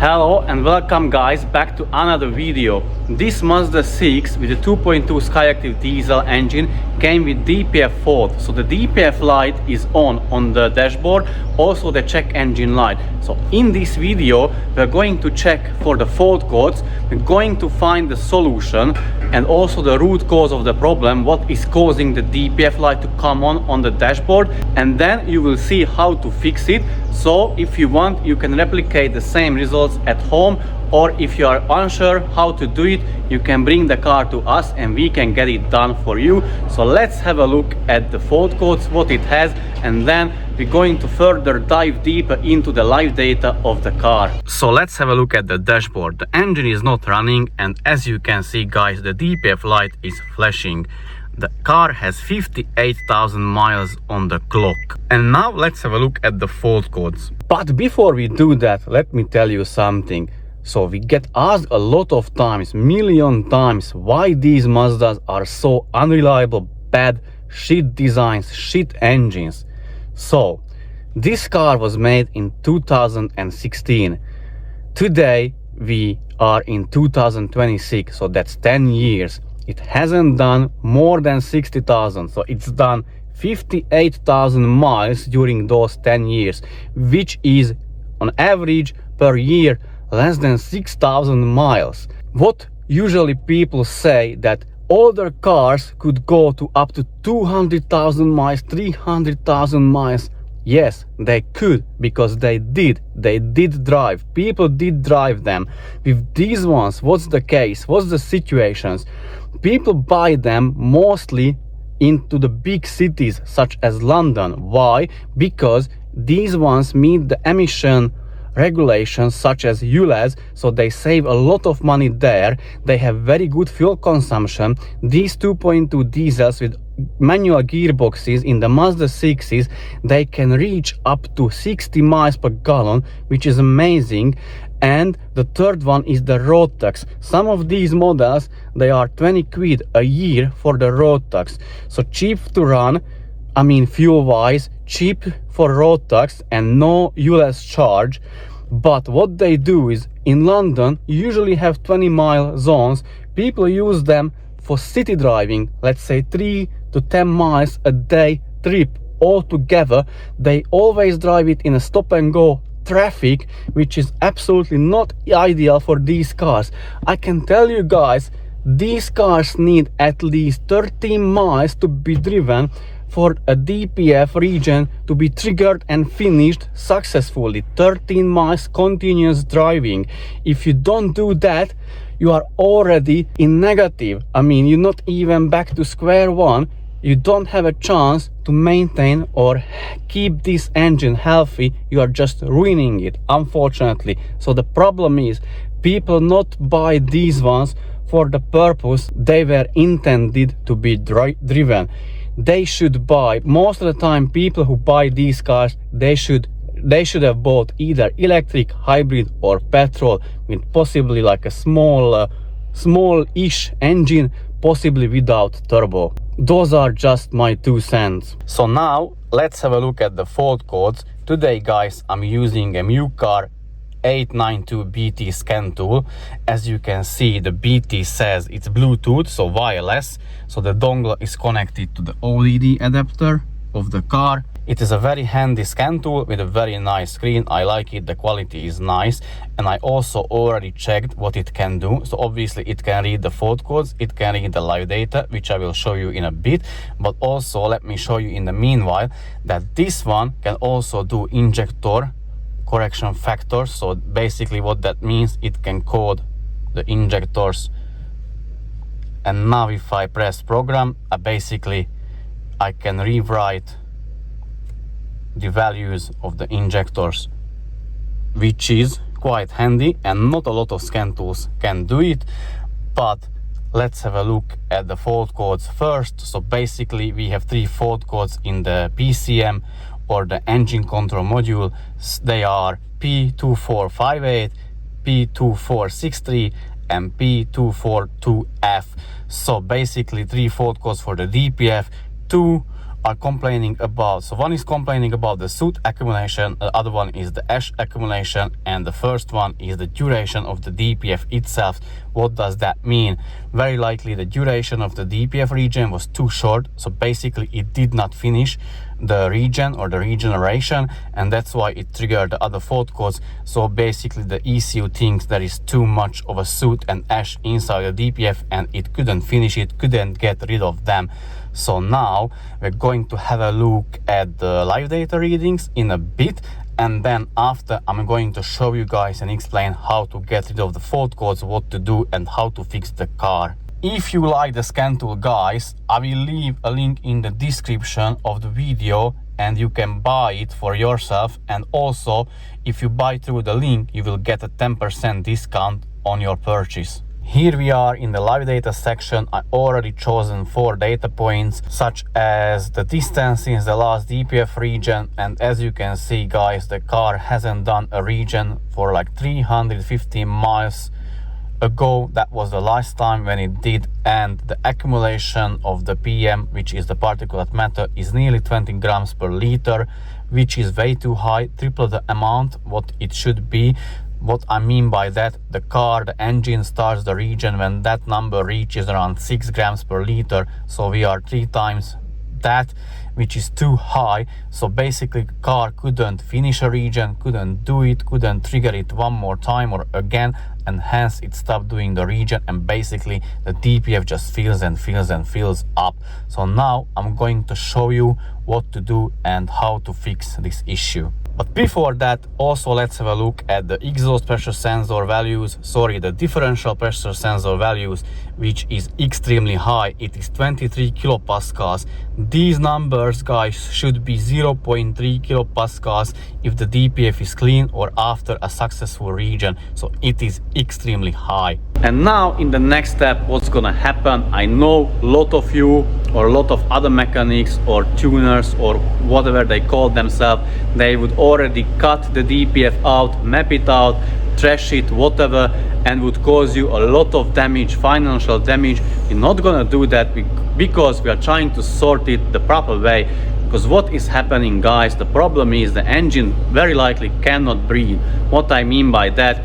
Hello and welcome guys back to another video. This Mazda 6 with a 2.2 Skyactiv diesel engine came with DPF fault. So the DPF light is on the dashboard, also the check engine light. So in this video we're going to check for the fault codes, we're going to find the solution and also the root cause of the problem, what is causing the DPF light to come on the dashboard, and then you will see how to fix it. So if you want, you can replicate the same results at home, or if you are unsure how to do it, you can bring the car to us and we can get it done for you. So let's have a look at the fault codes, what it has, and then we're going to further dive deeper into the live data of the car. So let's have a look at the dashboard. The engine is not running, and as you can see guys, the DPF light is flashing. The car has 58,000 miles on the clock. And now let's have a look at the fault codes. But before we do that, let me tell you something. So we get asked a lot of times, million times, why these Mazdas are so unreliable, bad, shit designs, shit engines. So this car was made in 2016. Today we are in 2026, so that's 10 years. It hasn't done more than 60,000, so it's done 58,000 miles during those 10 years, which is on average per year less than 6,000 miles. What usually people say that older cars could go to up to 200,000 miles, 300,000 miles. Yes, they could, because they did drive. People did drive them. With these ones, what's the case? What's the situations? People buy them mostly into the big cities such as London. Why? Because these ones meet the emission regulations such as ULEZ, so they save a lot of money there. They have very good fuel consumption. These 2.2 diesels with manual gearboxes in the Mazda 6s, they can reach up to 60 miles per gallon, which is amazing. And the third one is the road tax. Some of these models, they are 20 quid a year for the road tax. So cheap to run, I mean fuel wise, cheap for road tax and no ULEZ charge. But what they do is, in London you usually have 20-mile zones. People use them for city driving, let's say 3 to 10 miles a day trip altogether. They always drive it in a stop and go traffic, which is absolutely not ideal for these cars. I can tell you guys, these cars need at least 13 miles to be driven for a DPF region to be triggered and finished successfully. 13 miles continuous driving. If you don't do that, you are already in negative. I mean, you're not even back to square one. You don't have a chance to maintain or keep this engine healthy. You are just ruining it, unfortunately. So the problem is, people not buy these ones for the purpose they were intended to be driven. They should buy, most of the time people who buy these cars, they should have bought either electric, hybrid or petrol with possibly like a small-ish engine, possibly without turbo. Those are just my 2 cents. So now let's have a look at the fault codes. Today guys, I'm using a MUCAR 892BT scan tool. As you can see, the BT says it's Bluetooth, so wireless. So the dongle is connected to the OLED adapter of the car. It is a very handy scan tool with a very nice screen. I like it, the quality is nice, and I also already checked what it can do. So obviously it can read the fault codes, it can read the live data, which I will show you in a bit, but also let me show you in the meanwhile that this one can also do injector correction factors. So basically what that means, it can code the injectors, and now if I press program, I can rewrite the values of the injectors, which is quite handy, and not a lot of scan tools can do it. But let's have a look at the fault codes first. So basically we have 3 fault codes in the PCM or the engine control module. They are P2458, P2463 and P242F. So basically 3 fault codes for the DPF, 2 are complaining about. So one is complaining about the soot accumulation, the other one is the ash accumulation, and the first one is the duration of the DPF itself. What does that mean? Very likely the duration of the DPF regen was too short, so basically it did not finish the regen or the regeneration, and that's why it triggered the other fault codes. So basically the ECU thinks there is too much of a soot and ash inside the DPF and it couldn't finish it, couldn't get rid of them. So now we're going to have a look at the live data readings in a bit, and then after I'm going to show you guys and explain how to get rid of the fault codes, what to do and how to fix the car. If you like the scan tool, guys, I will leave a link in the description of the video and you can buy it for yourself, and also if you buy through the link you will get a 10% discount on your purchase. Here we are in the live data section. I already chosen 4 data points, such as the distance since the last DPF regen, and as you can see, guys, the car hasn't done a regen for like 350 miles ago. That was the last time when it did, and the accumulation of the PM, which is the particulate matter, is nearly 20 grams per liter, which is way too high, triple the amount what it should be. What I mean by that, the car, the engine starts the regen when that number reaches around 6 grams per liter, so we are 3 times that, which is too high. So basically car couldn't finish a regen, couldn't do it, couldn't trigger it one more time or again, and hence it stopped doing the regen, and basically the DPF just fills and fills and fills up. So now I'm going to show you what to do and how to fix this issue. But before that, also let's have a look at the exhaust pressure sensor values, the differential pressure sensor values, which is extremely high. It is 23 kilopascals. These numbers, guys, should be 0.3 kilopascals if the DPF is clean or after a successful regen. So it is extremely high. And now in the next step, what's gonna happen? I know a lot of you or a lot of other mechanics or tuners or whatever they call themselves, they would already cut the DPF out, map it out, trash it, whatever, and would cause you a lot of damage, financial damage. We're not gonna do that because we are trying to sort it the proper way. Because what is happening, guys, the problem is the engine very likely cannot breathe. What I mean by that,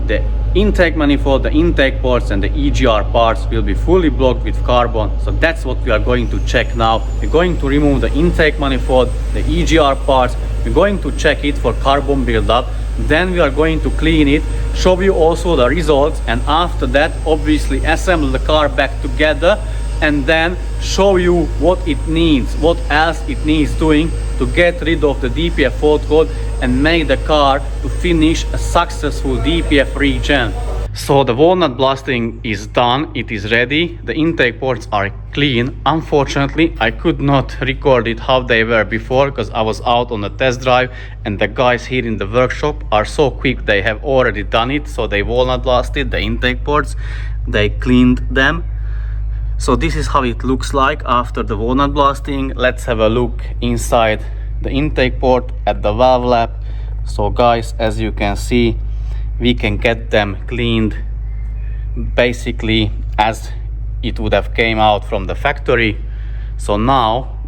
the intake manifold, the intake ports and the EGR parts will be fully blocked with carbon. So that's what we are going to check now. We're going to remove the intake manifold, the EGR parts. We're going to check it for carbon buildup. Then we are going to clean it, show you also the results, and after that obviously assemble the car back together and then show you what it needs, what else it needs doing to get rid of the DPF fault code and make the car to finish a successful DPF regen. So the walnut blasting is done, it is ready, the intake ports are clean. Unfortunately, I could not record it how they were before because I was out on a test drive, and the guys here in the workshop are so quick, they have already done it. So they walnut blasted the intake ports, they cleaned them. So this is how it looks like after the walnut blasting. Let's have a look inside the intake port at the valve lap. So guys, as you can see, we can get them cleaned basically as it would have came out from the factory. So now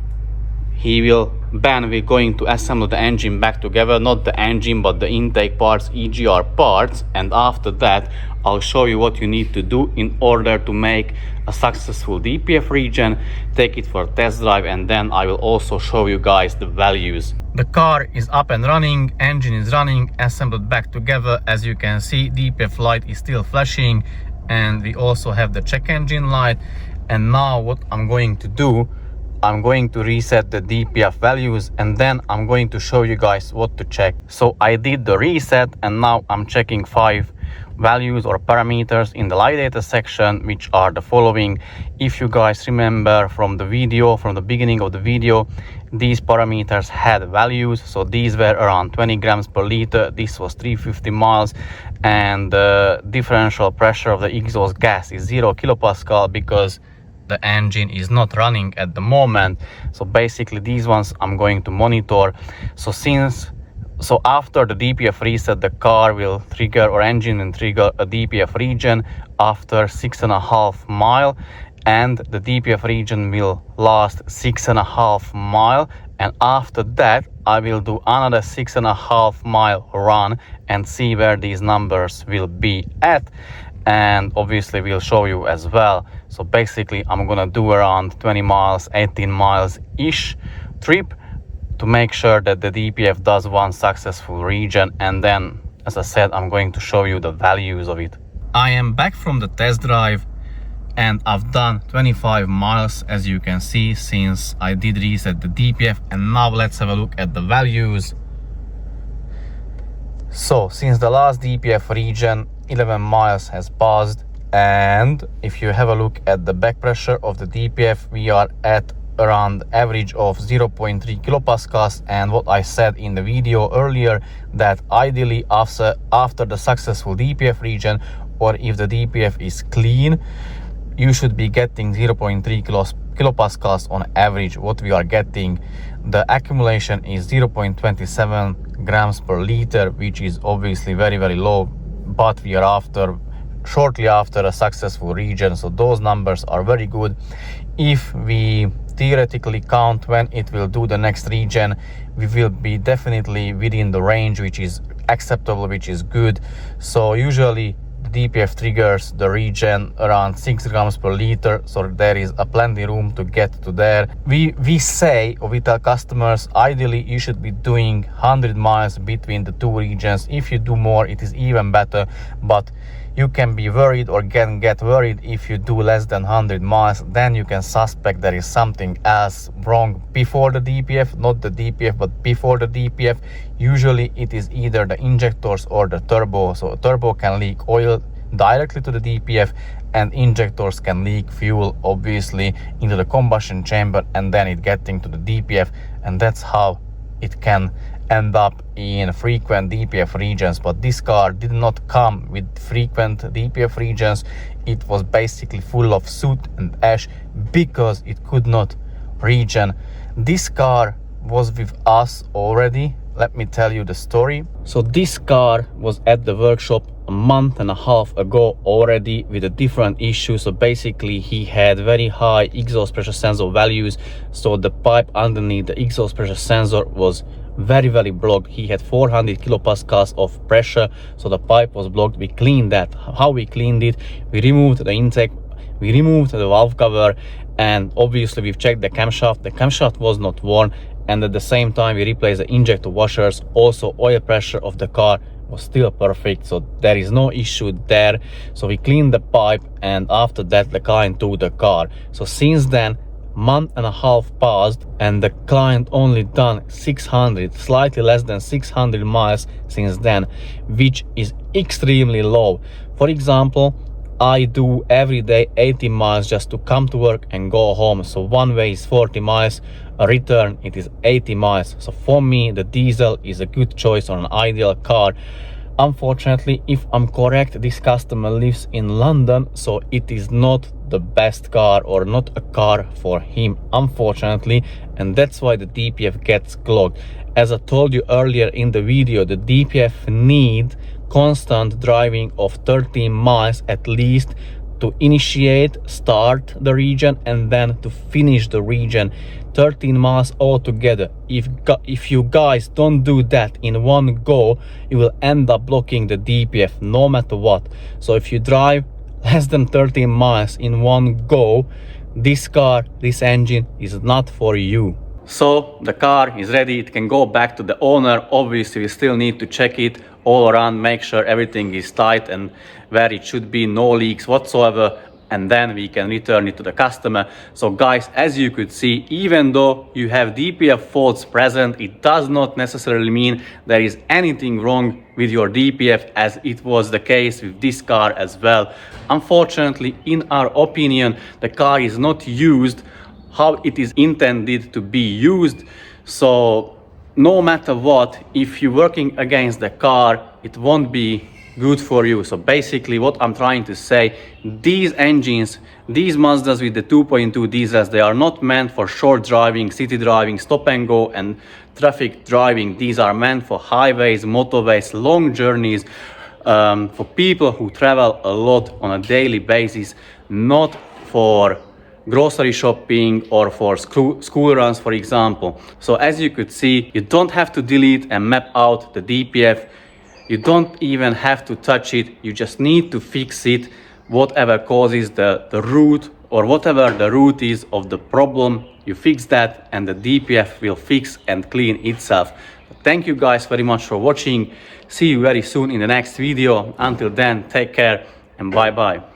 we're going to assemble the engine back together, not the engine but the intake parts, EGR parts, and after that I'll show you what you need to do in order to make a successful DPF regen, take it for a test drive, and then I will also show you guys the values. The car is up and running, engine is running, assembled back together. As you can see, DPF light is still flashing, and we also have the check engine light. And now what I'm going to do, I'm going to reset the DPF values and then I'm going to show you guys what to check. So I did the reset and now I'm checking 5 values or parameters in the live data section, which are the following. If you guys remember from the video, from the beginning of the video, these parameters had values. So these were around 20 grams per liter, this was 350 miles, and the differential pressure of the exhaust gas is 0 kilopascal because the engine is not running at the moment. So basically these ones I'm going to monitor. So after the DPF reset, the car will trigger, or engine will trigger a DPF regen after 6.5 miles, and the DPF region will last 6.5 miles, and after that I will do another 6.5 mile run and see where these numbers will be at, and obviously we'll show you as well. So basically I'm gonna do around 20 miles, 18 miles ish trip to make sure that the DPF does one successful region, and then, as I said, I'm going to show you the values of it. I am back from the test drive and I've done 25 miles, as you can see, since I did reset the DPF, and now let's have a look at the values. So since the last DPF region, 11 miles has passed, and if you have a look at the back pressure of the DPF, we are at around average of 0.3 kilopascals, and what I said in the video earlier, that ideally after the successful DPF region, or if the DPF is clean, you should be getting 0.3 kilopascals on average. What we are getting, the accumulation is 0.27 grams per liter, which is obviously very low, but we are shortly after a successful region, so those numbers are very good. If we theoretically count when it will do the next region, we will be definitely within the range which is acceptable, which is good. So usually the DPF triggers the region around 6 grams per liter, so there is a plenty room to get to there. We say, or we tell customers, ideally you should be doing 100 miles between the two regions. If you do more, it is even better, but you can be worried or can get worried if you do less than 100 miles. Then you can suspect there is something else wrong before the DPF, not the DPF, but before the DPF. Usually it is either the injectors or the turbo. So a turbo can leak oil directly to the DPF, and injectors can leak fuel obviously into the combustion chamber, and then it getting to the DPF, and that's how it can end up in frequent DPF regions. But this car did not come with frequent DPF regions. It was basically full of soot and ash because it could not regen. This car was with us already. Let me tell you the story. So this car was at the workshop a month and a half ago already with a different issue. So basically he had very high exhaust pressure sensor values, so the pipe underneath the exhaust pressure sensor was very blocked. He had 400 kilopascals of pressure, so the pipe was blocked. We cleaned that. How we cleaned it? We removed the intake, we removed the valve cover, and obviously we've checked the camshaft. The camshaft was not worn, and at the same time we replaced the injector washers. Also oil pressure of the car was still perfect, so there is no issue there. So we cleaned the pipe, and after that the client took the car. So since then, month and a half passed, and the client only done 600, slightly less than 600 miles since then, which is extremely low. For example, I do every day 80 miles just to come to work and go home. So one way is 40 miles, a return it is 80 miles. So for me the diesel is a good choice on an ideal car. Unfortunately, if I'm correct, this customer lives in London, so it is not the best car or not a car for him, unfortunately, and that's why the DPF gets clogged. As I told you earlier in the video, the DPF need constant driving of 13 miles at least to initiate, start the region, and then to finish the region. 13 miles altogether. If you guys don't do that in one go, you will end up blocking the DPF no matter what. So if you drive less than 13 miles in one go, this car, this engine is not for you. So the car is ready, it can go back to the owner. Obviously we still need to check it all around, make sure everything is tight and where it should be, no leaks whatsoever, and then we can return it to the customer. So guys, as you could see, even though you have DPF faults present, it does not necessarily mean there is anything wrong with your DPF, as it was the case with this car as well. Unfortunately, in our opinion, the car is not used how it is intended to be used. So no matter what, if you're working against the car, it won't be good for you. So basically what I'm trying to say, these engines, these Mazdas with the 2.2 diesels, they are not meant for short driving, city driving, stop and go and traffic driving. These are meant for highways, motorways, long journeys, for people who travel a lot on a daily basis, not for grocery shopping or for school runs, for example. So as you could see, you don't have to delete and map out the DPF. You don't even have to touch it. You just need to fix it, whatever causes the root, or whatever the root is of the problem. You fix that and the DPF will fix and clean itself. Thank you guys very much for watching. See you very soon in the next video. Until then, take care and bye bye.